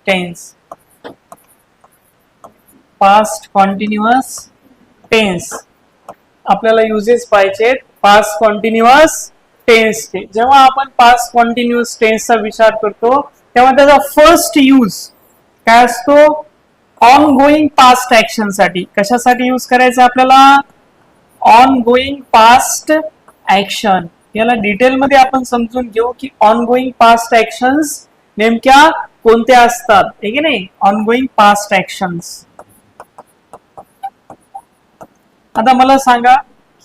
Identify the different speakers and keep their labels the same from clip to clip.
Speaker 1: Tense, past continuous tense. आपल्याला uses पाहिजेत past continuous टेन्सचे. जेव्हा आपण पास्ट कॉन्टिन्युअस टेन्सचा विचार करतो तेव्हा त्याचा फर्स्ट यूज काय असतो? ऑन गोईंग पास्ट ऍक्शन साठी. कशासाठी यूज करायचं आपल्याला? On going past action. याला डिटेल मध्ये आपण समजून घेऊ की ऑन गोईंग पास्ट ऍक्शन्स नेमक्या कोणत्या असतात, हे की नाही? On going past actions. आता मला सांगा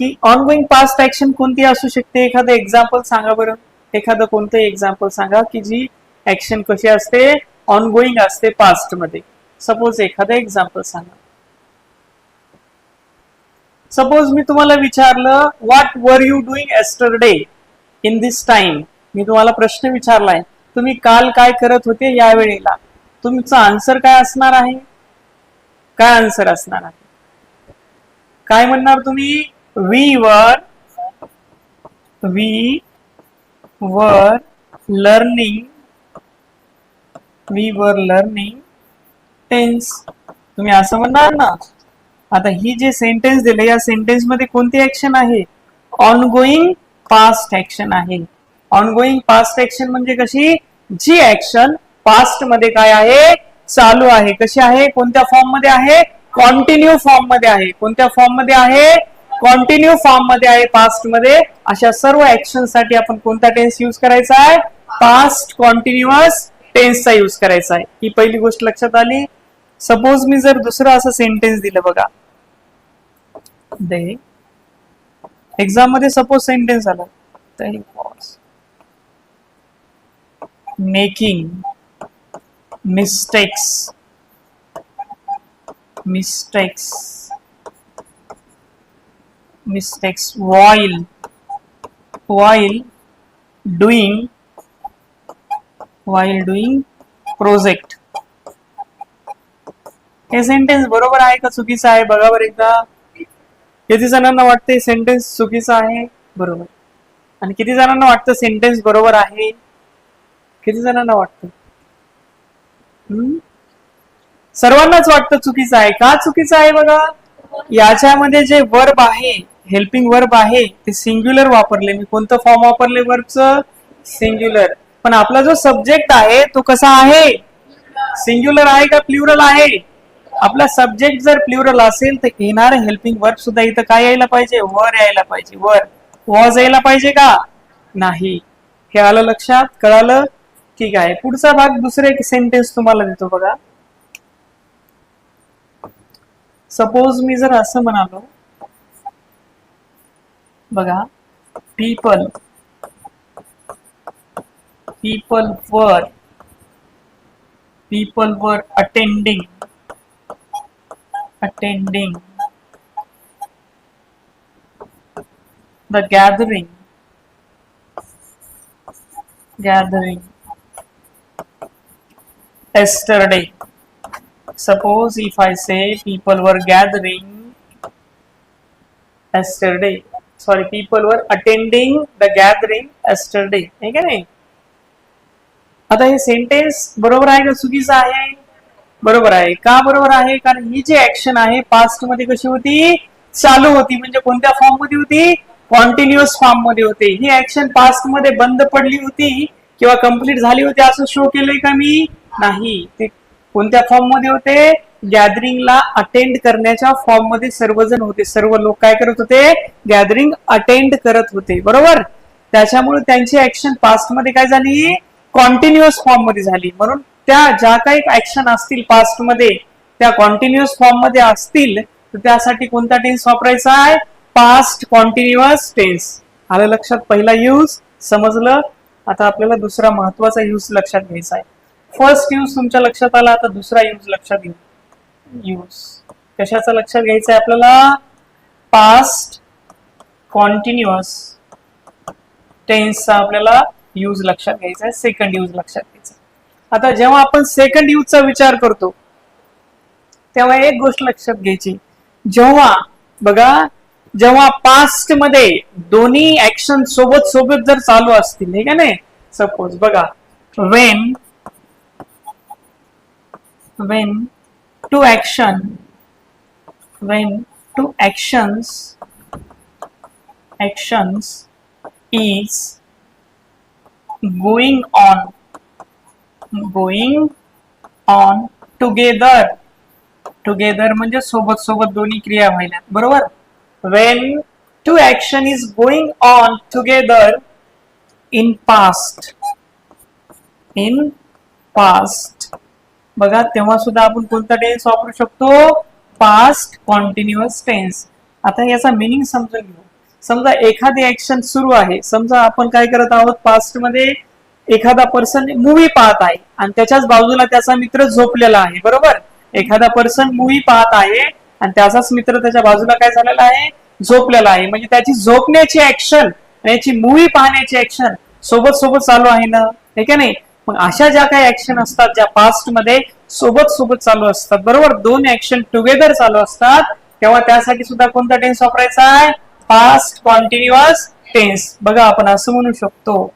Speaker 1: की ऑन गोईंग पास्ट ऍक्शन कोणती असू शकते? एखादं एक्झाम्पल सांगा बरं. एखादं कोणतं एक्झाम्पल सांगा की जी ऍक्शन कशी असते? ऑन गोईंग असते पास्ट मध्ये. सपोज एखादं एक्झाम्पल सांगा. सपोज मी तुम्हाला विचारलं what were you doing yesterday in this time. मी तुम्हाला प्रश्न विचारलाय, तुम्ही काल काय करत होते या वेळेला. तुमचा आन्सर काय असणार आहे? काय आन्सर असणार आहे? काय म्हणणार तुम्ही? We were learning tense. तुम्ही असं म्हणणार ना. आता ही जे सेंटेन्स दिले या सेंटेन्स मध्ये कोणती ऍक्शन आहे? ऑन गोईंग पास्ट ऍक्शन आहे. ऑन गोईंग पास्ट ऍक्शन म्हणजे कशी? जी ऍक्शन पास्ट मध्ये काय आहे? चालू आहे. कशी आहे? कोणत्या फॉर्म मध्ये आहे? कॉन्टिन्यू फॉर्म मध्ये आहे. कोणत्या फॉर्म मध्ये आहे? कॉन्टिन्यू फॉर्म मध्ये आहे पास्ट मध्ये. अशा सर्व ऍक्शन साठी आपण कोणता टेन्स यूज करायचा आहे? पास्ट कॉन्टिन्युअस टेन्सचा यूज करायचा आहे. ही पहिली गोष्ट लक्षात आली. सपोज मी जर दुसरं असं सेंटेन्स दिलं बघा. एक्झाम मध्ये सपोज सेंटेन्स आला, making mistakes while doing project. हे सेंटेन्स बरोबर आहे का चुकीचं आहे? बघा बरं एकदा. किती जणांना वाटतं सेंटेन्स चुकीचं आहे? बरोबर. आणि किती जणांना वाटतं सेंटेन्स बरोबर आहे? किती जणांना वाटतं? सर्वांनाच वाटतं चुकीचं आहे. का चुकीचं आहे? बघा, याच्यामध्ये जे वर्ब आहे, हेल्पिंग वर्ब आहे, ते सिंग्युलर वापरले. मी कोणतं फॉर्म वापरले वर्बचं? सिंग्युलर. पण आपला जो सब्जेक्ट आहे तो कसा आहे? सिंग्युलर आहे का प्लुरल आहे? आपला सब्जेक्ट जर प्लुरल असेल तर येणारे हेल्पिंग वर्ब सुद्धा इथं काय यायला पाहिजे? वर यायला पाहिजे. वर. वॉज यायला पाहिजे का? नाही. हे आलं लक्षात? कळालं? ठीक आहे. पुढचा भाग दुसरे एक सेंटेन्स तुम्हाला देतो बघा. सपोज मी जर असं म्हणालो बघा, people were attending the gathering yesterday. Suppose if I say people were gathering yesterday. Sorry, people were attending the gathering yesterday. है का नाही? आता हे सेंटेन्स बरोबर आहे का चुकीचं आहे? बरोबर आहे. का बरोबर आहे? कारण ही जी ऍक्शन आहे पास्ट मध्ये कशी होती? चालू होती. म्हणजे कोणत्या फॉर्म मध्ये होती? कॉन्टिन्युअस फॉर्म मध्ये होती. ही ऍक्शन पास्ट मध्ये बंद पडली होती किंवा कंप्लीट झाली होती असं शो केलंय का मी? नाही. ते कोणत्या फॉर्म मध्ये होते? गॅदरिंगला अटेंड करण्याच्या फॉर्म मध्ये सर्वजण होते. सर्व लोक काय करत होते? गॅदरिंग अटेंड करत होते. बरोबर. त्याच्यामुळे त्यांची ऍक्शन पास्ट मध्ये काय झाली? कॉन्टिन्युअस फॉर्म मध्ये झाली. म्हणून त्या ज्या काही ऍक्शन असतील पास्ट मध्ये त्या कॉन्टिन्युअस फॉर्म मध्ये असतील तर त्यासाठी कोणता टेन्स वापरायचा आहे? Past continuous tense. आलं लक्षात? पहिला यूज समजलं. आता आपल्याला दुसरा महत्वाचा यूज लक्षात घ्यायचा आहे. फर्स्ट यूज तुमच्या लक्षात आला. आता दुसरा यूज लक्षात घेऊ. यूज कशाचा लक्षात घ्यायचा आहे आपल्याला? पास्ट कॉन्टिन्युअस टेन्सचा आपल्याला यूज लक्षात घ्यायचा आहे. सेकंड यूज लक्षात घ्यायचा. आता जेव्हा आपण सेकंड यूजचा विचार करतो तेव्हा एक गोष्ट लक्षात घ्यायची. जेव्हा पास्ट मध्ये दोन्ही ऍक्शन सोबत जर चालू असतील, हे का नाही? सपोज बघा, Wien when two actions is going on together म्हणजे सोबत सोबत दोन्ही क्रिया व्हायला, बरोबर. when two action is going on together in past बघा तेव्हा सुद्धा आपण कोणता टेन्स वापरू शकतो, पास्ट कॉन्टिन्युअस टेन्स. आता याचा मीनिंग समजून घेऊ. समजा एखादी ऍक्शन सुरू आहे, समजा आपण काय करत आहोत, पास्ट मध्ये एखादा पर्सन मूवी पाहत आहे आणि त्याच्याच बाजूला त्याचा मित्र झोपलेला आहे, बरोबर. एखादा पर्सन मूवी पाहत आहे आणि त्याचाच मित्र त्याच्या बाजूला काय झालेला आहे, झोपलेला आहे. म्हणजे त्याची झोपण्याची ऍक्शन आणि याची मूवी पाहण्याची ऍक्शन सोबत सोबत चालू आहे ना, हे का नाही. मग अशा ज्या काही ऍक्शन असतात ज्या पास्ट मध्ये सोबत सोबत चालू असतात, बरोबर, दोन ऍक्शन टुगेदर चालू असतात, तेव्हा त्यासाठी सुद्धा कोणता टेन्स वापरायचा आहे, पास्ट कॉन्टिन्युअस टेन्स. बघा आपण असं म्हणू शकतो,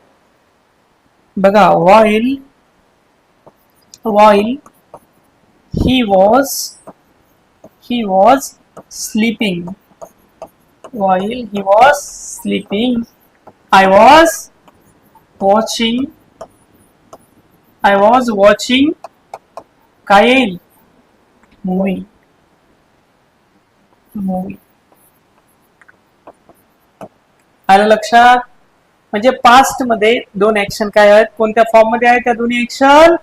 Speaker 1: बघा while he was sleeping I was watching काय येईल, मूवी. आलं लक्षात. म्हणजे पास्ट मध्ये दोन ऍक्शन काय आहेत, कोणत्या फॉर्म मध्ये आहेत, त्या दोन्ही ऍक्शन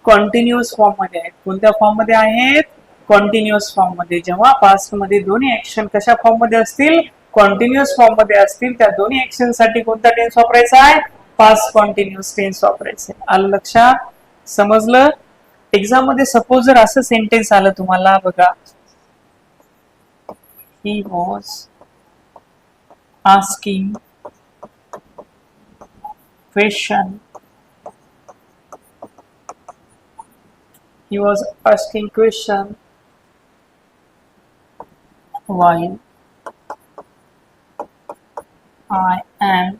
Speaker 1: कॉन्टिन्युअस फॉर्म मध्ये आहेत. कोणत्या फॉर्म मध्ये आहेत, कॉन्टिन्युअस फॉर्म मध्ये. जेव्हा पास्ट मध्ये दोन्ही ऍक्शन कशा फॉर्म मध्ये असतील, कॉन्टिन्युअस फॉर्म मध्ये असतील, त्या दोन्ही ऍक्शन साठी कोणता टेन्स वापरायचा आहे, पास्ट कॉन्टिन्युअस टेन्स वापरायचे. आलं लक्षात, समजलं. एक्झाम मध्ये सपोज जर असं सेंटेन्स आलं तुम्हाला, बघा, he was asking question while I am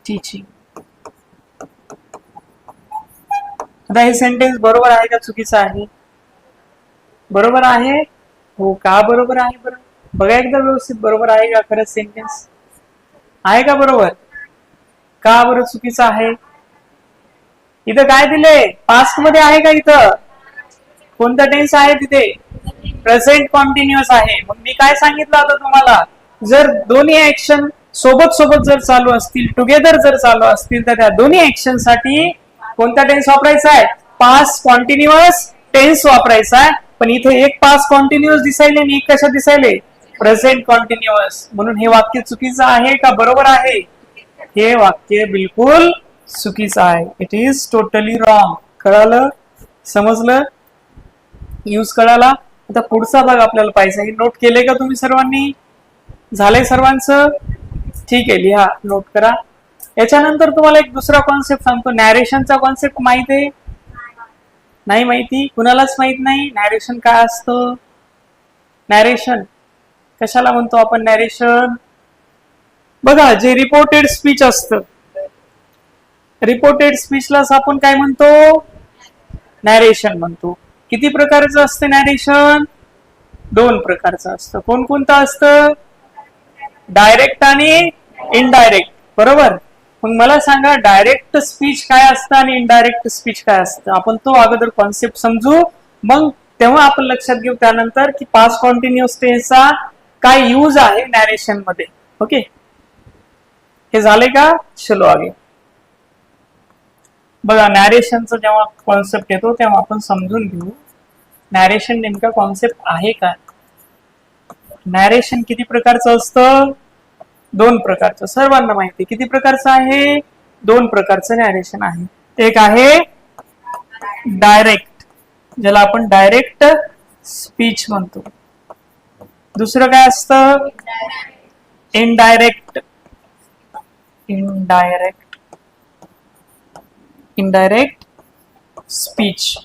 Speaker 1: teaching. आता हे सेंटेन्स बरोबर आहे का चुकीचं आहे, बरोबर आहे. हो का बरोबर आहे, बरं बघा एकदा व्यवस्थित, बरोबर आहे का खरंच सेंटेन्स आहे का, बरोबर. का बरं चुकीचं आहे, इथं काय दिले, पास्ट मध्ये आहे का, इथं कोणता टेन्स आहे, तिथे प्रेझेंट कॉन्टिन्युअस आहे. मग मी काय सांगितलं आता तुम्हाला, जर दोन्ही ऍक्शन सोबत सोबत जर चालू असतील, टुगेदर जर चालू असतील, तर त्या दोन्ही ऍक्शन साठी कोणता टेन्स वापरायचा आहे, पास्ट कॉन्टिन्युअस टेन्स वापरायचा आहे. पण इथे एक पास्ट कॉन्टिन्युअस दिसायले आणि एक कशा दिसायले, प्रेझेंट कॉन्टिन्युअस. म्हणून हे वाक्य चुकीचं आहे का बरोबर आहे, हे वाक्य बिलकुल चुकीचं आहे. It is totally wrong. कळालं, समजलं, यूज कळाला. आता पुढचा भाग आपल्याला पाहिजे. हे नोट केले का तुम्ही सर्वांनी, झालंय सर्वांचं, ठीक आहे, लिहा, नोट करा. याच्यानंतर तुम्हाला एक दुसरा कॉन्सेप्ट सांगतो, नॅरेशनचा कॉन्सेप्ट माहित आहे, नाही माहिती, कुणालाच माहित नाही नॅरेशन काय असतं. नॅरेशन कशाला म्हणतो आपण, नॅरेशन बघा, जे रिपोर्टेड स्पीच असतं, रिपोर्टेड स्पीचलाच आपण काय म्हणतो, नॅरेशन म्हणतो. किती प्रकारचं असतं नॅरेशन, दोन प्रकारचं असतं. कोणकोणतं असतं, डायरेक्ट आणि इनडायरेक्ट, बरोबर. मग मला सांगा, डायरेक्ट स्पीच काय असतं आणि इनडायरेक्ट स्पीच काय असतं. आपण तो अगोदर कॉन्सेप्ट समजू, मग तेव्हा आपण लक्षात घेऊ त्यानंतर की पास्ट कॉन्टिन्युअस टेन्सचा काय यूज आहे नॅरेशन मध्ये. ओके, हे झाले का, चलो आगे. बघा, नॅरेशनचा जेव्हा कॉन्सेप्ट येतो तेव्हा आपण समजून घेऊ नॅरेशन नेमका कॉन्सेप्ट आहे का. नॅरेशन किती प्रकारचं असतं, दोन प्रकारचं, सर्वांना माहिती. किती प्रकारचं आहे, दोन प्रकारचं नॅरेशन आहे. एक आहे डायरेक्ट, ज्याला आपण डायरेक्ट स्पीच म्हणतो. दुसरं काय असतं, इनडायरेक्ट. Indirect speech.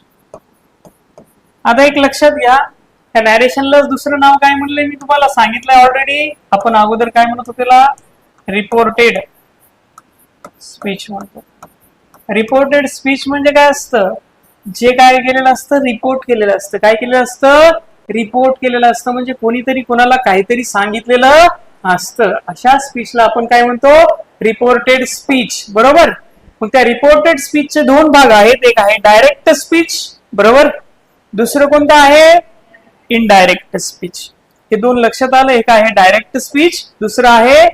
Speaker 1: आता एक लक्षात घ्या, त्या नॅरेशनला दुसरं नाव काय म्हणलंय मी तुम्हाला सांगितलंय ऑलरेडी. आपण अगोदर काय म्हणतो त्याला, रिपोर्टेड स्पीच म्हणतो. रिपोर्टेड स्पीच म्हणजे काय असतं, जे काय केलेलं असतं, रिपोर्ट केलेलं असतं. काय केलेलं असतं? रिपोर्ट केलेलं असतं. म्हणजे कोणीतरी कोणाला काहीतरी सांगितलेलं असतं. अशा स्पीचला आपण काय म्हणतो? Reported speech. बरोबर. मग त्या रिपोर्टेड स्पीचचे दोन भाग आहेत. एक आहे डायरेक्ट स्पीच, बरोबर. दुसरं कोणतं आहे? Indirect speech. हे दोन लक्षात आलं. एक आहे डायरेक्ट स्पीच, दुसरं आहे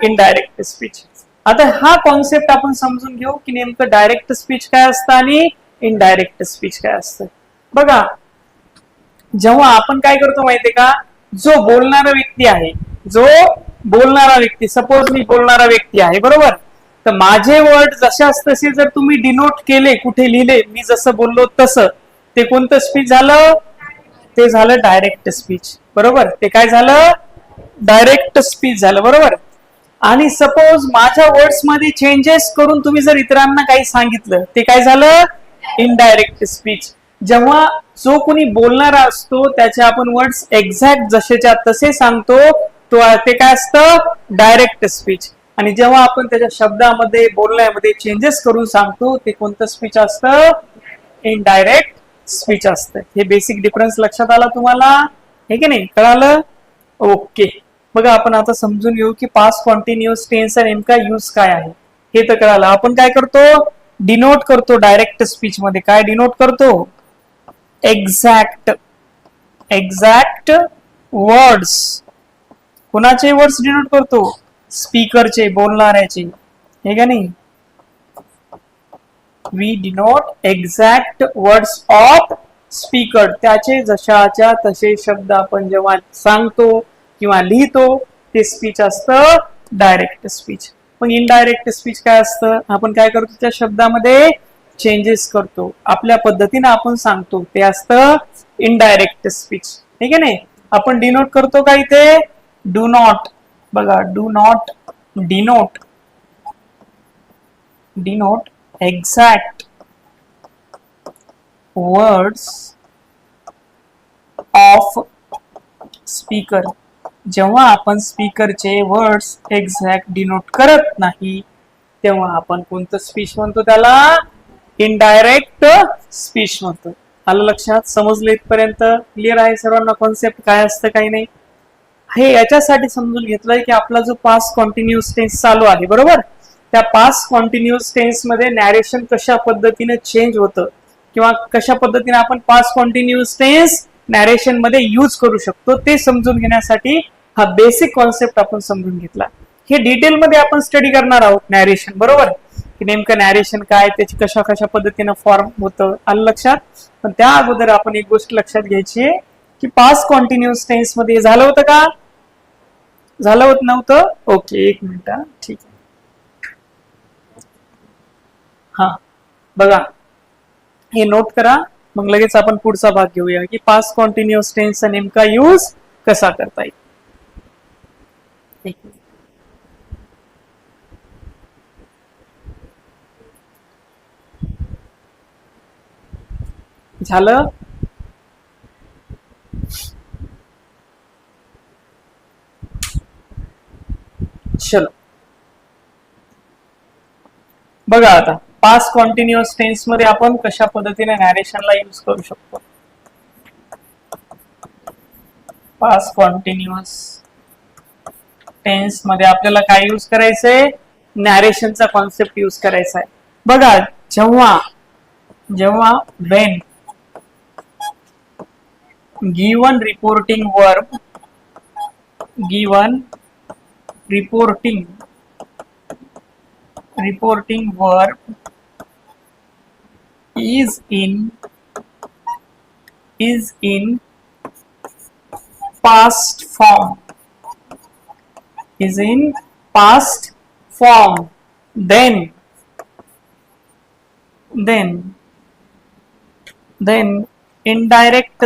Speaker 1: इनडायरेक्ट स्पीच. आता हा कॉन्सेप्ट आपण समजून घेऊ की नेमकं डायरेक्ट स्पीच काय असतं आणि इनडायरेक्ट स्पीच काय असतं. बघा, जेव्हा आपण काय करतो माहितीये का, जो बोलणारा व्यक्ती आहे, जो बोलणारा व्यक्ती, सपोज मी बोलणारा व्यक्ती आहे, बरोबर. तर माझे वर्ड जशाच तसे जर तुम्ही डिनोट केले, कुठे लिहिले, मी जसं बोललो तसं, ते कोणतं स्पीच झालं? ते झालं डायरेक्ट स्पीच. बरोबर. ते काय झालं? डायरेक्ट स्पीच झालं. बरोबर. आणि सपोज माझ्या वर्ड्स मध्ये चेंजेस करून तुम्ही जर इतरांना काही सांगितलं, ते काय झालं? Indirect speech. जेव्हा जो कोणी बोलणारा असतो त्याचे आपण वर्ड्स एक्झॅक्ट जसेच्या तसे सांगतो, तो ते काय असतं? Direct speech. आणि जेव्हा आपण त्याच्या शब्दामध्ये, बोलण्यामध्ये चेंजेस करून सांगतो, ते कोणतं स्पीच असतं? इनडायरेक्ट स्पीच असतं. हे बेसिक डिफरन्स लक्षात आला तुम्हाला? हे की नाही? कळालं? ओके. बघा, आपण आता समजून घेऊ की पास्ट कॉन्टिन्युअस टेन्सचा नेमका यूज काय आहे. हे तर कळालं. आपण काय करतो? डिनोट करतो डायरेक्ट स्पीच मध्ये. काय डिनोट करतो? Exact words. कुणाचे वर्ड्स डिनोट करतो? स्पीकरचे, बोलणाऱ्याचे. हे का नाही? We denote exact words of speaker. त्याचे जशाच्या तसे शब्द आपण जेव्हा सांगतो किंवा लिहितो, ते स्पीच असतं डायरेक्ट स्पीच. पण इनडायरेक्ट स्पीच काय असतं? आपण काय करतो? त्या शब्दामध्ये चेंजेस करतो, आपल्या पद्धतीने आपण सांगतो, ते असतं इनडायरेक्ट स्पीच. ठीक आहे नाही? आपण डिनोट करतो का इथे? Do not. बघा, do not denote exact words of speaker. जेव्हा आपण स्पीकरचे वर्ड्स एक्झॅक्ट डिनोट करत नाही, तेव्हा आपण कोणतं स्पीच म्हणतो? त्याला इनडायरेक्ट स्पीच म्हणतो. आलं लक्षात? समजलं इथपर्यंत? क्लिअर आहे सर्वांना कॉन्सेप्ट काय असतं काही नाही? हे याच्यासाठी समजून घेतलंय की आपला जो पास्ट कॉन्टिन्युअस टेन्स चालू आहे, बरोबर, त्या पास्ट कॉन्टिन्युअस टेन्स मध्ये नॅरेशन कशा पद्धतीने चेंज होतं किंवा कशा पद्धतीने आपण पास्ट कॉन्टिन्युअस टेन्स नॅरेशन मध्ये यूज करू शकतो, ते समजून घेण्यासाठी हा बेसिक कॉन्सेप्ट आपण समजून घेतला. हे डिटेल मध्ये आपण स्टडी करणार आहोत नॅरेशन, बरोबर, की नेमकं नॅरेशन काय, त्याची कशा कशा पद्धतीने फॉर्म होतं. आलं लक्षात? पण त्या अगोदर आपण एक गोष्ट लक्षात घ्यायची आहे की पास्ट कॉन्टिन्युअस टेन्स मध्ये झालं होतं का? झालं होत नव्हतं? ओके, एक मिनिट. ठीक आहे. हा, बघा, हे नोट करा, मग लगेच आपण पुढचा भाग घेऊया की पास्ट कॉन्टिन्युअस टेन्सचा नेमका यूज कसा करता येईल. झालं? चलो, बघा आता पास्ट कॉन्टिन्युअस टेन्स मध्ये आपण कशा पद्धतीने नॅरेशनला यूज करू शकतो. पास्ट कॉन्टिन्युअस टेन्स मध्ये आपल्याला काय यूज करायचंय? नॅरेशनचा कॉन्सेप्ट यूज करायचा आहे. बघा, जेव्हा when given reporting verb is in past form, then indirect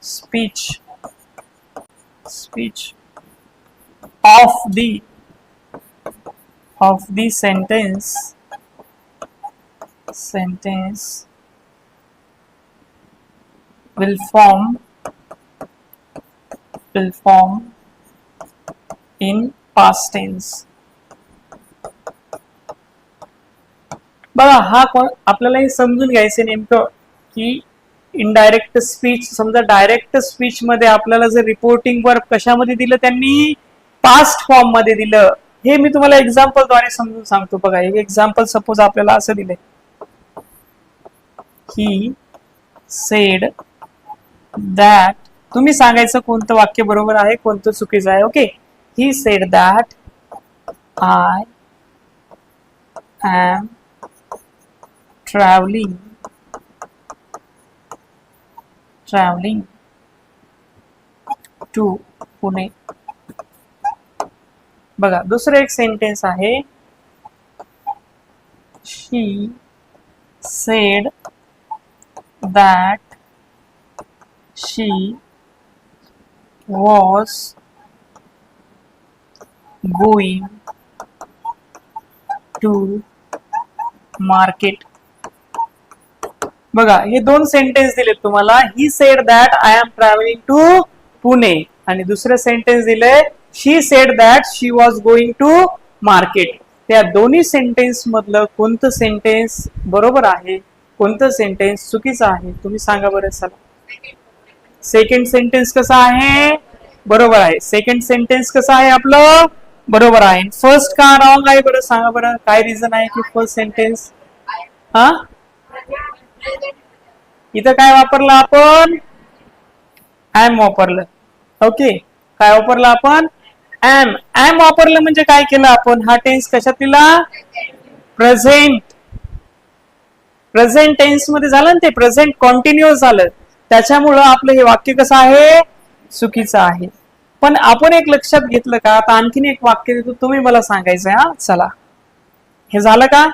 Speaker 1: speech of the sentence will form in past tense. बघा हा आपल्याला हे समजून घ्यायचं नेमकं की इनडायरेक्ट स्पीच, समजा डायरेक्ट स्पीच मध्ये आपल्याला जर रिपोर्टिंग वर्ब कशामध्ये दिलं, त्यांनी पास्ट फॉर्म मध्ये दिलं. हे मी तुम्हाला एक्झाम्पल द्वारे समजून सांगतो. बघा एक एक्झाम्पल सपोज आपल्याला असं दिलंय, ही सेड दॅट, तुम्ही सांगायचं कोणतं वाक्य बरोबर आहे कोणतं चुकीचं आहे. Okay, he said that I am traveling to Pune. बघा दुसरं एक सेंटेन्स आहे, she said that she was going to market. बघा हे दोन सेंटेन्स दिलेत तुम्हाला. He said that I am travelling to Pune, आणि दुसरं सेंटेन्स दिलंय she said that she was going to market. त्या दोन्ही सेंटेन्स मधलं कोणतं सेंटेन्स बरोबर आहे, कोणतं सेंटेन्स चुकीचं आहे, तुम्ही सांगा बरं. चला, सेकंड सेंटेन्स कसं आहे, बरोबर आहे. सेकंड सेंटेन्स कसं आहे आपलं, बरोबर आहे. फर्स्ट का रॉंग आहे बरं, सांगा बरं. काय रिझन आहे की फर्स्ट सेंटेन्स, हा इथं काय वापरलं आपण, एम वापरलं. ओके, काय वापरलं आपण, एम. एम वापरलं म्हणजे काय केलं आपण, हा टेन्स कशात दिला, प्रेझेंट. प्रेझेंट टेन्स मध्ये झालं ना ते, प्रेझेंट कॉन्टिन्युअस झालं, त्याच्यामुळं आपलं हे वाक्य कसं आहे, चुकीचं आहे. पण आपण एक लक्षात घेतलं का, आता आणखीन एक वाक्य देतो, तुम्ही मला सांगायचंय. हा चला, हे झालं का,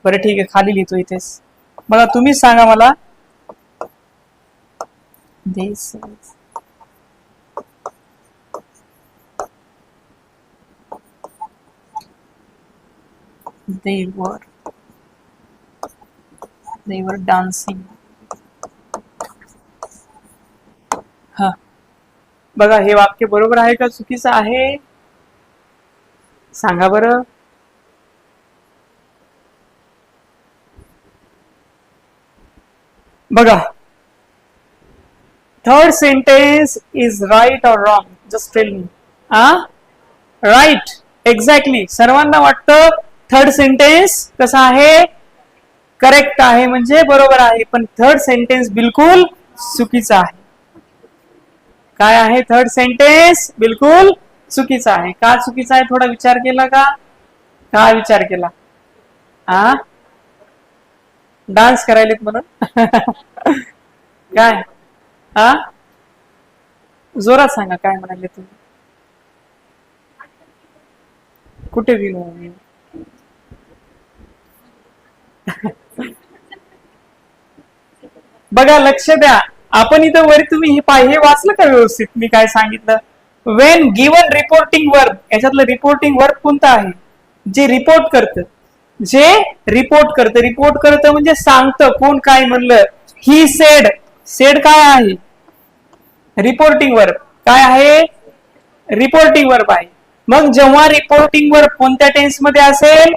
Speaker 1: बरं ठीक आहे, खाली लिहितो इथेच. बघा तुम्ही सांगा मला, this is they were dancing. हा बघा हे वाक्य बरोबर आहे का चुकीचं आहे, सांगा बरं. बघा थर्ड सेंटेन्स इज राईट और wrong, just tell me. Right, exactly. सर्वांना वाटतं थर्ड सेंटेन्स कसा आहे, करेक्ट आहे, म्हणजे बरोबर आहे. पण थर्ड सेंटेन्स बिलकुल चुकीचा आहे. काय आहे थर्ड सेंटेन्स, बिलकुल चुकीचा आहे. का चुकीचा आहे, थोडा विचार केला का, काय विचार केला, डान्स करायलेत म्हणून काय, जोरात सांगा काय म्हणाले तुम्ही, कुठे गेलो. बघा लक्ष द्या, आपण इथं वरी तुम्ही हे वाचलं का व्यवस्थित मी काय सांगितलं. वेन गिवन रिपोर्टिंग वर्ब, याच्यातलं रिपोर्टिंग वर्ब कोणतं आहे, जे रिपोर्ट करतं, जे रिपोर्ट करतं. रिपोर्ट करतं म्हणजे सांगतं कोण काय म्हणलं. ही सेड, सेड काय आहे, रिपोर्टिंग वर्ब. काय आहे, रिपोर्टिंग वर्ब आहे. मग जेव्हा रिपोर्टिंग वर्ब कोणत्या टेन्स मध्ये असेल,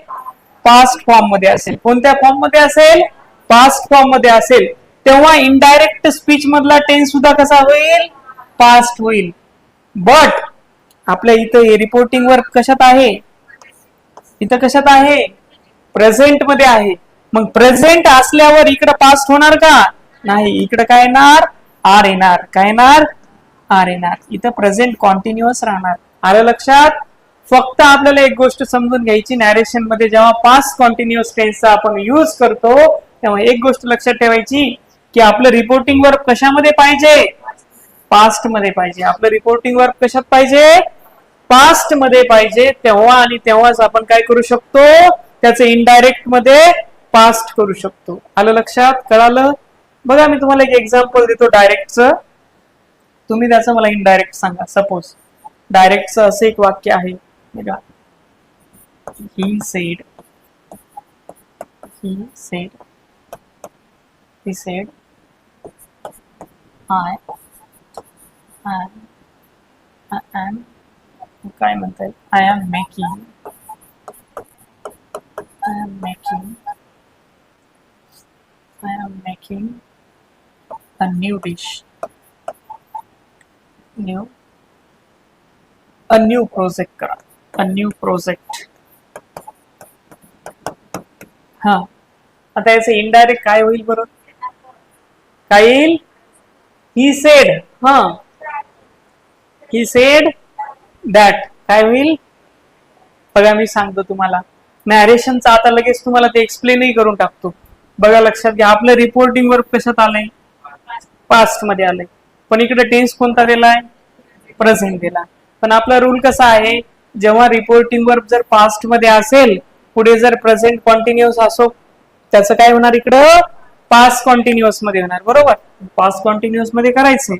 Speaker 1: पास्ट फॉर्म मध्ये असेल. कोणत्या फॉर्म मध्ये असेल, पास्ट फॉर्म मध्ये असेल, तेव्हा इनडायरेक्ट स्पीच मधला टेन्स सुद्धा कसा होईल, पास्ट होईल. बट आपल्या इथं हे रिपोर्टिंग वर्ब कशात आहे, इथं कशात आहे, प्रेझेंट मध्ये आहे. मग प्रेझेंट असल्यावर इकडे पास्ट होणार का, नाही. इकडे काय येणार, आर येणार. काय येणार, आर येणार. इथं प्रेझेंट कॉन्टिन्युअस राहणार. आलं लक्षात. फक्त आपल्याला एक गोष्ट समजून घ्यायची, नॅरेशन मध्ये जेव्हा पास्ट कॉन्टिन्युअस टेन्सचा आपण युज करतो, तेव्हा एक गोष्ट लक्षात ठेवायची की आपलं रिपोर्टिंग वर्ब कशामध्ये पाहिजे, पास्ट मध्ये पाहिजे. आपलं रिपोर्टिंग वर्ब कशात पाहिजे, पास्ट मध्ये पाहिजे. तेव्हा आणि तेव्हाच आपण काय करू शकतो, त्याचं इनडायरेक्ट मध्ये पास्ट करू शकतो. आलं लक्षात, कळालं. बघा मी तुम्हाला एक एक्झाम्पल देतो डायरेक्टचं, तुम्ही त्याचं मला इनडायरेक्ट सांगा. सपोज डायरेक्टचं असं एक वाक्य आहे बघा, ही सेड आय एम काय म्हणता येईल, I am am making I am making a new dish. A new project करा. A new project. हा, आता याचे इनडायरेक्ट काय होईल बरं? काय येईल? He said. हा, ही सेड दॅट. काय होईल बघा, मी सांगतो तुम्हाला. नॅरेशनचा आता लगेच तुम्हाला ते एक्सप्लेनही करून टाकतो. बघा लक्षात घ्या, आपलं रिपोर्टिंग वर्क कशात आलंय? पास्ट मध्ये आलंय. पण इकडे टेन्स कोणता दिलाय? प्रेझेंट दिला. पण आपला रूल कसा आहे, जेव्हा रिपोर्टिंग वर्क जर पास्ट मध्ये असेल, पुढे जर प्रेझेंट कॉन्टिन्युअस असो, त्याचं काय होणार? इकडं पास्ट कॉन्टिन्युअस मध्ये होणार. बरोबर, पास्ट कॉन्टिन्युअस मध्ये करायचंय.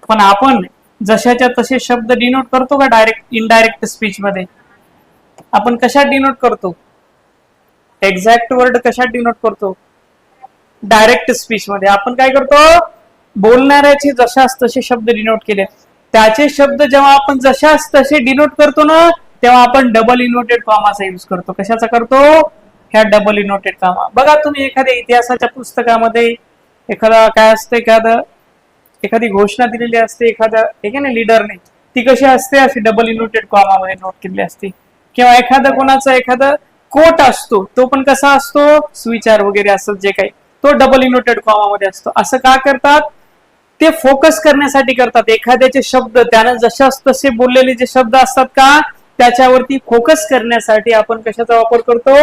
Speaker 1: पण आपण जशाच्या तसे शब्द डिनोट करतो का डायरेक्ट इनडायरेक्ट स्पीच मध्ये? आपण कशात डिनोट करतो? एक्झॅक्ट वर्ड कशात डिनोट करतो? डायरेक्ट स्पीच मध्ये. आपण काय करतो? बोलणाऱ्याचे जशास तसे शब्द डिनोट केले. त्याचे शब्द जेव्हा आपण जशास तसे डिनोट करतो ना, तेव्हा आपण डबल इन्व्हर्टेड कॉमाचा यूज करतो. कशाचा करतो? ह्या डबल इन्व्हर्टेड कॉमा. बघा तुम्ही एखाद्या इतिहासाच्या पुस्तकामध्ये एखादा काय असतं, एखादी घोषणा दिलेली असते एखाद्या ठीक आहे ना लीडरने, ती कशी असते? अशी डबल इन्व्हर्टेड कॉमा मध्ये नोट केलेली असते. किंवा एखादा कोट असतो, तो पण कसा असतो? सुविचार वगैरे असत जे काही, तो डबल इन्व्हर्टेड कॉमा मध्ये असतो. असं का करतात? ते फोकस करण्यासाठी करतात. एखाद्याचे शब्द त्यानं जशास तसे बोललेले जे शब्द असतात का, त्याच्यावरती फोकस करण्यासाठी आपण कशाचा वापर करतो?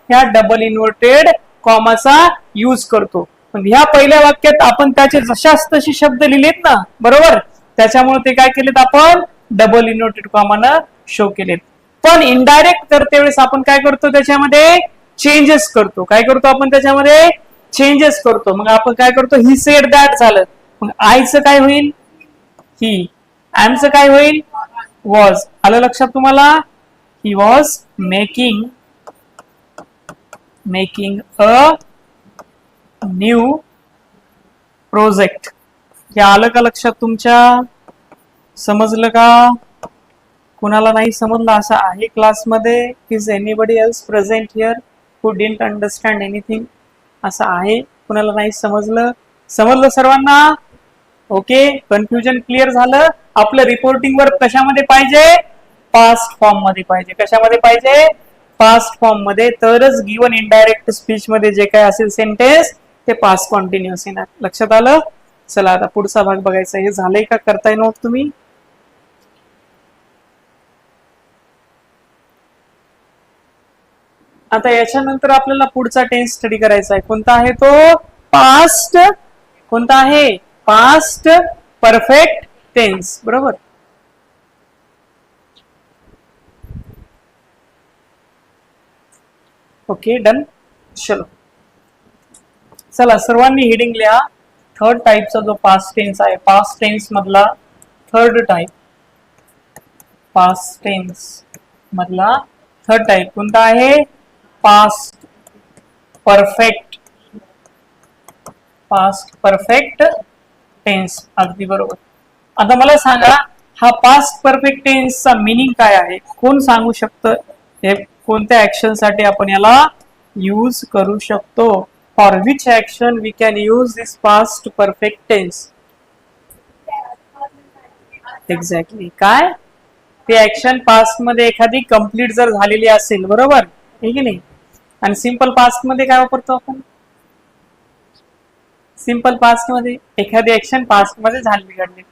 Speaker 1: ह्या डबल इन्व्हर्टेड कॉमाचा यूज करतो. पण ह्या पहिल्या वाक्यात आपण त्याचे जशास तसे शब्द लिहिलेत ना, बरोबर, त्याच्यामुळे ते काय केलेत? आपण डबल इन्व्हर्टेड कॉमानं शो केलेत. पण इनडायरेक्ट करते वेळेस आपण काय करतो? त्याच्यामध्ये चेंजेस करतो. काय करतो आपण? त्याच्यामध्ये चेंजेस करतो. मग आपण काय करतो? ही सेड दॅट झालं. मग आयचं काय होईल? ही. एमचं काय होईल? वॉज. आलं लक्षात तुम्हाला? He was making a new project. हे आलं का लक्षात तुमच्या? समजलं का? कुणाला नाही समजलं असं आहे क्लासमध्ये? Is anybody else present here who didn't understand anything? असं आहे? कुणाला नाही समजलं? समजलं सर्वांना? ओके, कन्फ्युजन क्लिअर झालं? आपलं रिपोर्टिंग वर्क कशामध्ये पाहिजे? पास्ट फॉर्म मध्ये पाहिजे. कशामध्ये पाहिजे? पास्ट फॉर्म मध्ये. तरच गिवन इनडायरेक्ट स्पीच मध्ये जे काय असेल सेंटेन्स, ते पास्ट कॉन्टिन्युअस येणार. लक्षात आलं? चला आता पुढचा भाग बघायचा. हे झालंय का? करताय नोट तुम्ही? आता याच्यानंतर आपल्याला पुढचा टेन्स स्टडी करायचा आहे. कोणता आहे तो? पास्ट. कोणता आहे? Past perfect tense. बरोबर. Okay, done. चलो, चला सर्वांनी हेडिंग लिहा. थर्ड टाइपचा जो पास्ट टेन्स आहे, पास्ट टेन्स मधला थर्ड टाइप, पास्ट टेन्स मधला थर्ड टाइप कोणता आहे? Past perfect. Past perfect tense. अगदी बरोबर. आता मला सांगा, हा पास्ट परफेक्ट टेन्सचा मीनिंग काय आहे? कोण सांगू शकतं? हे कोणत्या ऍक्शन साठी आपण याला यूज करू शकतो? For which action we can use this past perfect tense? Exactly. काय? ते ऍक्शन पास्ट मध्ये एखादी कंप्लीट जर झालेली असेल, बरोबर आहे की नाही? आणि सिंपल पास्ट मध्ये काय वापरतो आपण? सिंपल पास्ट मध्ये एखादी ऍक्शन पास्ट मध्ये झालेली घडली,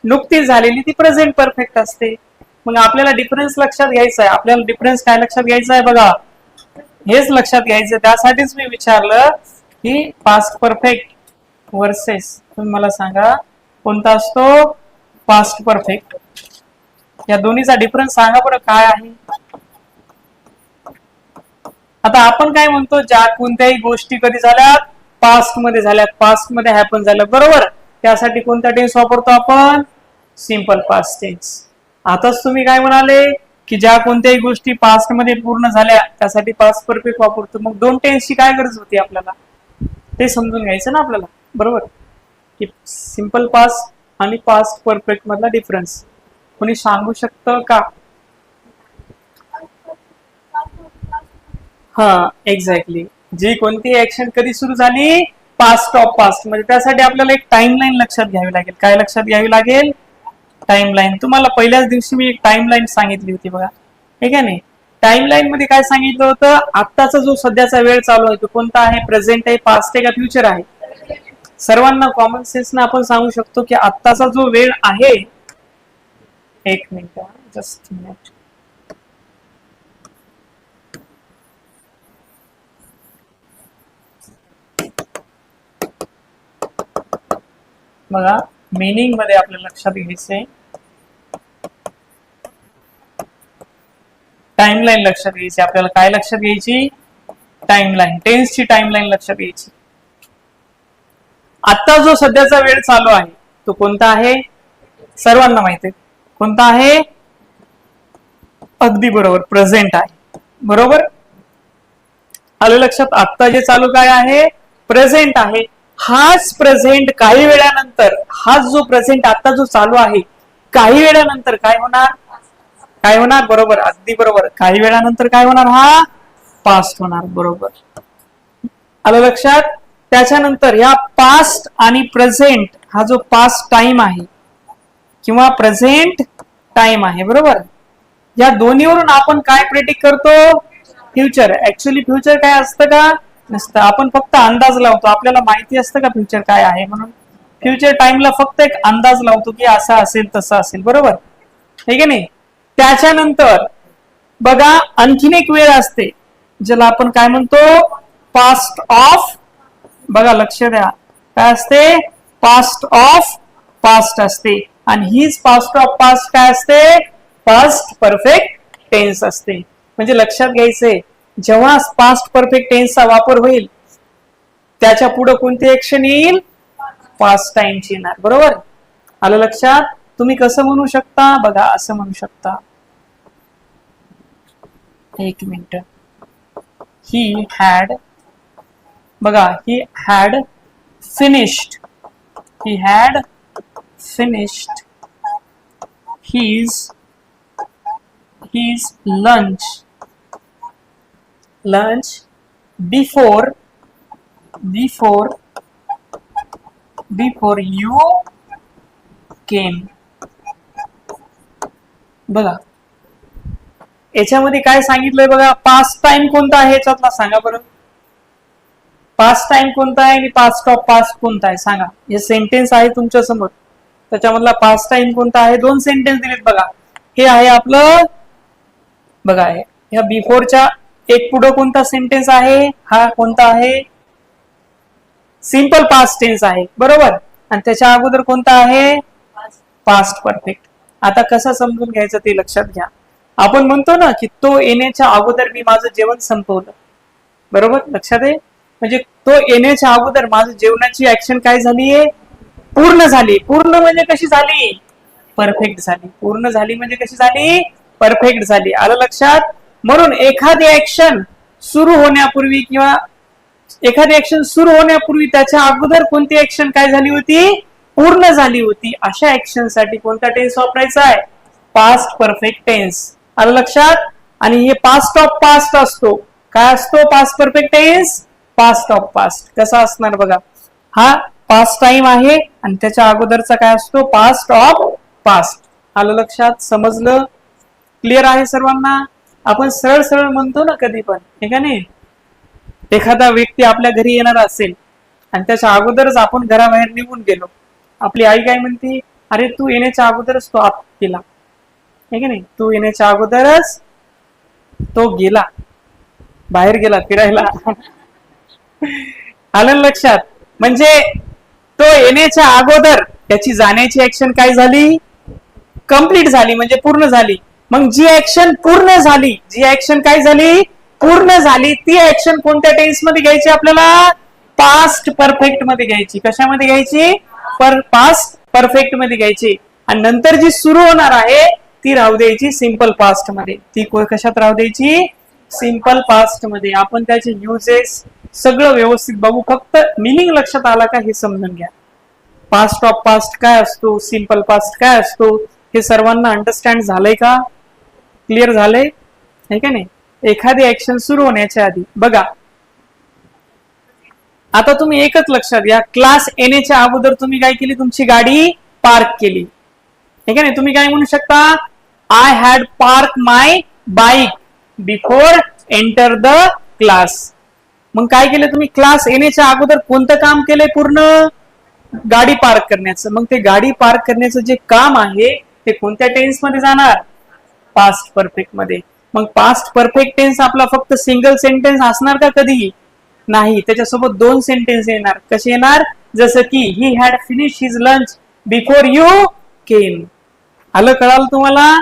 Speaker 1: नुकतीच झालेली, ती प्रेझेंट परफेक्ट असते. मग आपल्याला डिफरन्स लक्षात घ्यायचा आहे. आपल्याला डिफरन्स काय लक्षात घ्यायचा आहे? बघा, हेच लक्षात घ्यायचं. त्यासाठीच मी विचारलं की पास्ट परफेक्ट वर्सेस, तुम्ही मला सांगा कोणता असतो? Past perfect. या दोन्हीचा डिफरन्स सांगा बरं काय आहे? आता आपण काय म्हणतो? ज्या कोणत्याही गोष्टी कधी झाल्यात? पास्ट मध्ये झाल्यात, पास्ट मध्ये हॅपन झालं, बरोबर. त्यासाठी कोणता टेन्स वापरतो आपण? Simple past tense. आताच तुम्ही काय म्हणाले की ज्या कोणत्याही गोष्टी पास्ट मध्ये पूर्ण झाल्या त्यासाठी पास्ट परफेक्ट वापरतो. मग दोन टेन्सची काय गरज होती आपल्याला? ते समजून घ्यायचं ना आपल्याला, बरोबर, की सिंपल पास्ट आणि पास्ट परफेक्ट मधला डिफरन्स कोणी सांगू शकतं का? हा एक्झॅक्टली, जी कोणती ऍक्शन कधी सुरू झाली, पास्ट ऑफ पास्ट मध्ये. त्यासाठी आपल्याला एक टाइमलाईन लक्षात घ्यावी लागेल. काय लक्षात घ्यावी लागेल? टाइमलाईन. तुम्हाला पहिल्याच दिवशी मी एक टाइमलाईन सांगितली होती बघा, ठीक आहे नाही. टाइमलाईन मध्ये काय सांगितलं होतं? आत्ताचा जो सध्याचा वेळ चालू आहे तो कोणता आहे? प्रेझेंट आहे, पास्ट आहे का फ्युचर आहे? सर्वांना कॉमन सेन्स ना आपण सांगू शकतो की आत्ताचा जो वेळ आहे, एक मिनिट, जस्ट मिनिट, बघा मिनिंग मध्ये आपल्या लक्षात घ्यायचंय, टाइमलाईन लक्षात घ्यायची. आपल्याला काय लक्षात घ्यायची? टाइमलाईन, टेन्सची टाइमलाईन लक्षात घ्यायची. आता जो सध्याचा वेळ चालू आहे तो कोणता आहे? सर्वांना माहिती आहे कोणता आहे? अगदी बरोबर, प्रेझेंट आहे. बरोबर आलं लक्षात? आता जे चालू काय आहे? प्रेझेंट आहे. हाच प्रेझेंट काही वेळानंतर, हाच जो प्रेझेंट आता जो चालू आहे काही वेळानंतर काय होणार? काय होणार? बरोबर, अगदी बरोबर. काही वेळानंतर काय होणार? हा पास्ट होणार. बरोबर आलं लक्षात? त्याच्यानंतर या पास्ट आणि प्रेझेंट, हा जो पास्ट टाइम आहे किंवा प्रेझेंट टाइम आहे, बरोबर, या दोन्हीवरून आपण काय प्रेडिक्ट करतो? फ्युचर. ऍक्च्युअली फ्युचर काय असतं का? नसतं. आपण फक्त अंदाज लावतो. आपल्याला माहिती असतं का फ्युचर काय आहे म्हणून? फ्युचर टाइमला फक्त एक अंदाज लावतो की असं असेल तसं असेल, बरोबर, ठीक आहे नाही. त्याच्यानंतर बघा आणखीन एक वेळ असते ज्याला आपण काय म्हणतो? Past of. बघा लक्ष द्या, काय असते? पास्ट ऑफ पास्ट असते. आणि हीच पास्ट ऑफ पास्ट काय असते? पास्ट परफेक्ट टेन्स असते. म्हणजे लक्षात घ्यायचंय, जेव्हा पास्ट परफेक्ट टेन्सचा वापर होईल त्याच्या पुढे कोणती ऍक्शन येईल? पास्ट टाइमची येणार. बरोबर आलं लक्षात? तुम्ही कसं म्हणू शकता? बघा असं म्हणू शकता, एक मिनिट, ही हॅड, बघा he had finished, he had finished his lunch before you came. बघा याच्यामध्ये काय सांगितलंय? बघा पास्ट टाइम कोणता आहे याच्यातला सांगा बरं. पास्ट टाइम कोणता आहे आणि पास्ट ऑफ पास्ट कोणता आहे सांगा. हे सेंटेन्स आहे तुमच्या समोर, त्याच्यामधला पास्ट टाइम कोणता आहे? दोन सेंटेन्स दिलेत बघा. हे आहे आपलं, बघा ह्या बिफोरच्या एक पुढं कोणता सेंटेन्स आहे? हा कोणता आहे? सिंपल पास्ट टेन्स आहे, बरोबर. आणि त्याच्या अगोदर कोणता आहे? Past perfect. आता कसं समजून घ्यायचं ते लक्षात घ्या. आपण म्हणतो ना की तो येण्याच्या अगोदर मी माझं जेवण संपवलं, बरोबर, लक्षात आहे? म्हणजे तो येण्याच्या अगोदर माझं जेवणाची ऍक्शन काय झालीये? पूर्ण झाली. पूर्ण म्हणजे कशी झाली? परफेक्ट झाली. पूर्ण झाली म्हणजे कशी झाली? परफेक्ट झाली. आलं लक्षात? म्हणून एखादी ऍक्शन सुरू होण्यापूर्वी किंवा एखादी ऍक्शन सुरू होण्यापूर्वी त्याच्या अगोदर कोणती ऍक्शन काय झाली होती? पूर्ण झाली होती. अशा ऍक्शन साठी कोणता टेन्स वापरायचा आहे? Past perfect tense. आलं लक्षात? आणि हे पास्ट ऑफ पास्ट असतो. काय असतो? Past perfect tense, past of past. कसा असणार बघा, हा पास्ट टाइम आहे आणि त्याच्या अगोदरचा काय असतो? Past of past. आलं लक्षात? समजलं? क्लिअर आहे सर्वांना? आपण सरळ सरळ म्हणतो ना कधी पण, ठीक आहे नाही. एखादा व्यक्ती आपल्या घरी येणार असेल आणि त्याच्या अगोदरच आपण घराबाहेर निघून गेलो, आपली आई काय म्हणते? अरे तू येण्याच्या अगोदरच तो आत गेला, ठीक आहे नाही. तू येण्याच्या अगोदरच तो गेला, बाहेर गेला फिरायला. आलं लक्षात? म्हणजे तो येण्याच्या अगोदर त्याची जाण्याची ऍक्शन काय झाली? कंप्लीट झाली, म्हणजे पूर्ण झाली. मग जी ऍक्शन पूर्ण झाली, जी ऍक्शन काय झाली? पूर्ण झाली, ती ऍक्शन कोणत्या टेन्स मध्ये घ्यायची आपल्याला? पास्ट परफेक्ट मध्ये घ्यायची. कशामध्ये घ्यायची? पास्ट परफेक्ट मध्ये घ्यायची. आणि नंतर जी सुरू होणार आहे ती राहू द्यायची सिंपल पास्ट मध्ये. ती कशात राहू द्यायची? सिंपल पास्ट मध्ये. आपण त्याचे युजेस सगळं व्यवस्थित बघू, फक्त मिनिंग लक्षात आला का हे समजून घ्या. पास्ट ऑफ पास्ट काय असतो, सिंपल पास्ट काय असतो, हे सर्वांना अंडरस्टँड झालंय का? क्लिअर झालंय, है का नाही? एखादी ऍक्शन सुरू होण्याच्या आधी. बघा आता तुम्ही एकच लक्षात घ्या, क्लास येण्याच्या अगोदर तुम्ही काय केली, तुमची गाडी पार्क केली, ठीक आहे ना. तुम्ही काय म्हणू शकता, I had park my bike before enter the class. मग काय केलं तुम्ही, क्लास येण्याच्या अगोदर कोणतं काम केलंय, पूर्ण गाडी पार्क करण्याचं. मग ते गाडी पार्क करण्याचं जे काम आहे ते कोणत्या टेन्स मध्ये जाणार, पास्ट परफेक्ट मध्ये. मग पास्ट परफेक्ट टेन्स आपला फक्त सिंगल सेंटेन्स असणार का, कधी नाही, त्याच्यासोबत दोन सेंटेन्स येणार. कसे येणार, जसं की he had finish his lunch before you came. आलं, कळालं तुम्हाला.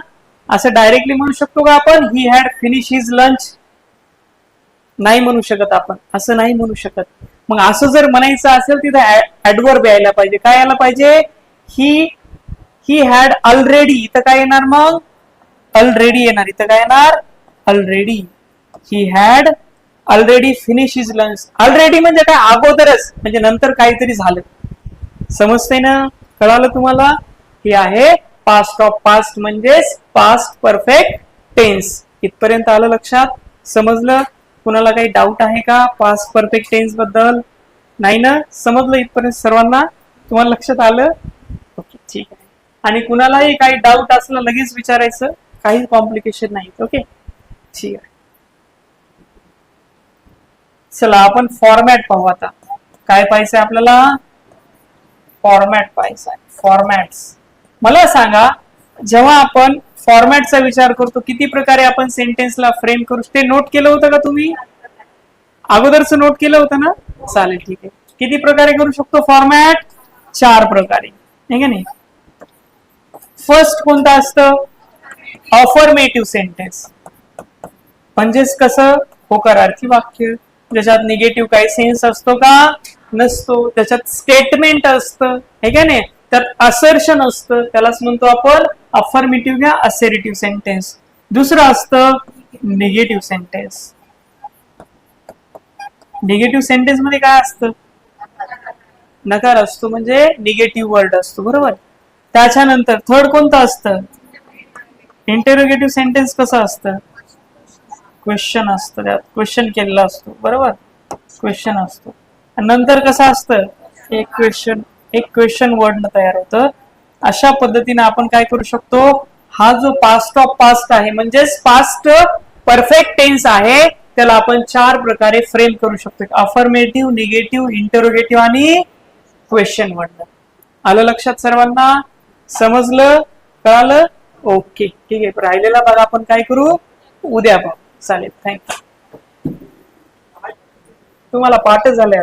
Speaker 1: असं डायरेक्टली म्हणू शकतो का आपण, he had finish his lunch, नाही म्हणू शकत आपण, असं नाही म्हणू शकत. मग असं जर म्हणायचं असेल तिथं ऍडवर्ब यायला पाहिजे. काय यायला पाहिजे, ही हॅड ऑलरेडी, इथं काय येणार, मग ऑलरेडी येणार. इथं काय येणार, already. He had already finish his lunch. Already म्हणजे काय, अगोदरच, म्हणजे नंतर काहीतरी झालं. समजतंय ना, कळालं तुम्हाला. हे आहे पास्ट ऑफ पास्ट म्हणजेच पास्ट परफेक्ट टेन्स. इथपर्यंत आलं लक्षात, समजलं. कुणाला काही डाऊट आहे का पास्ट परफेक्ट टेन्स बद्दल, नाही ना, समजलं इथपर्यंत सर्वांना, तुम्हाला लक्षात आलं. ओके, ठीक आहे. आणि कुणालाही काही डाऊट असलं लगेच विचारायचं, काही कॉम्प्लिकेशन नाही. ओके, ठीक आहे. चला आपण फॉर्मॅट पाहू आता. काय पाहायचंय आपल्याला, फॉर्मॅट पाहायचा. फॉर्मॅट्स. मला सांगा, जेव्हा आपण फॉर्मॅटचा विचार करतो, किती प्रकारे आपण सेंटेन्सला फ्रेम करू, ते नोट केलं होतं का तुम्ही, अगोदरच नोट केलं होतं ना. चालेल, ठीक आहे. किती प्रकारे करू शकतो फॉर्मॅट, 4 प्रकारे, ठीक आहे नाही. फर्स्ट कोणतं असतं, अफर्मेटिव्ह सेंटेन्स, म्हणजेच कसं, होकारार्थी वाक्य, ज्याच्यात निगेटिव्ह काही सेन्स असतो का, नसतो. त्याच्यात स्टेटमेंट असतं, हे का नाही, त्यात असर्शन असतं, त्यालाच म्हणतो आपण अफर्मेटिव्ह किंवा असर्टिव्ह सेंटेन्स. दुसरं असतं निगेटिव्ह सेंटेन्स. निगेटिव्ह सेंटेन्स मध्ये काय असतं, नकार असतो, म्हणजे निगेटिव्ह वर्ड असतो, बरोबर. त्याच्यानंतर थर्ड कोणतं असतं, इंटरोगेटिव्ह सेंटेन्स. कसं असतं, क्वेश्चन असतं, त्यात क्वेश्चन केलेला असतो, बरोबर, क्वेश्चन असतो. नंतर कसं असतं, एक क्वेश्चन वर्ड तयार होतं. अशा पद्धतीने आपण काय करू शकतो, हा जो पास्ट ऑफ पास्ट आहे, म्हणजेच पास्ट परफेक्ट टेन्स आहे, त्याला आपण 4 प्रकारे फ्रेम करू शकतो. अफर्मेटिव्ह, निगेटिव्ह, इंटरोगेटिव्ह आणि क्वेश्चन वर्ड. आलं लक्षात सर्वांना, समजलं, कळालं. ओके, ठीक आहे. राहिलेला भाग आपण काय करू, उद्या पाहू. चालेल, थँक्यू. तुम्हाला पाठ झाले.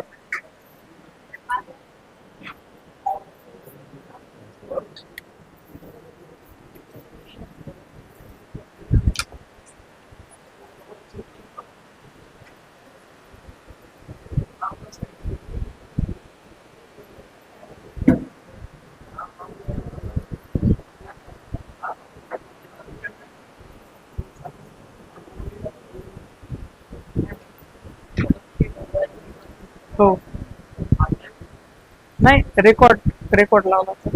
Speaker 1: हो, नाही, रेकॉर्ड लावला.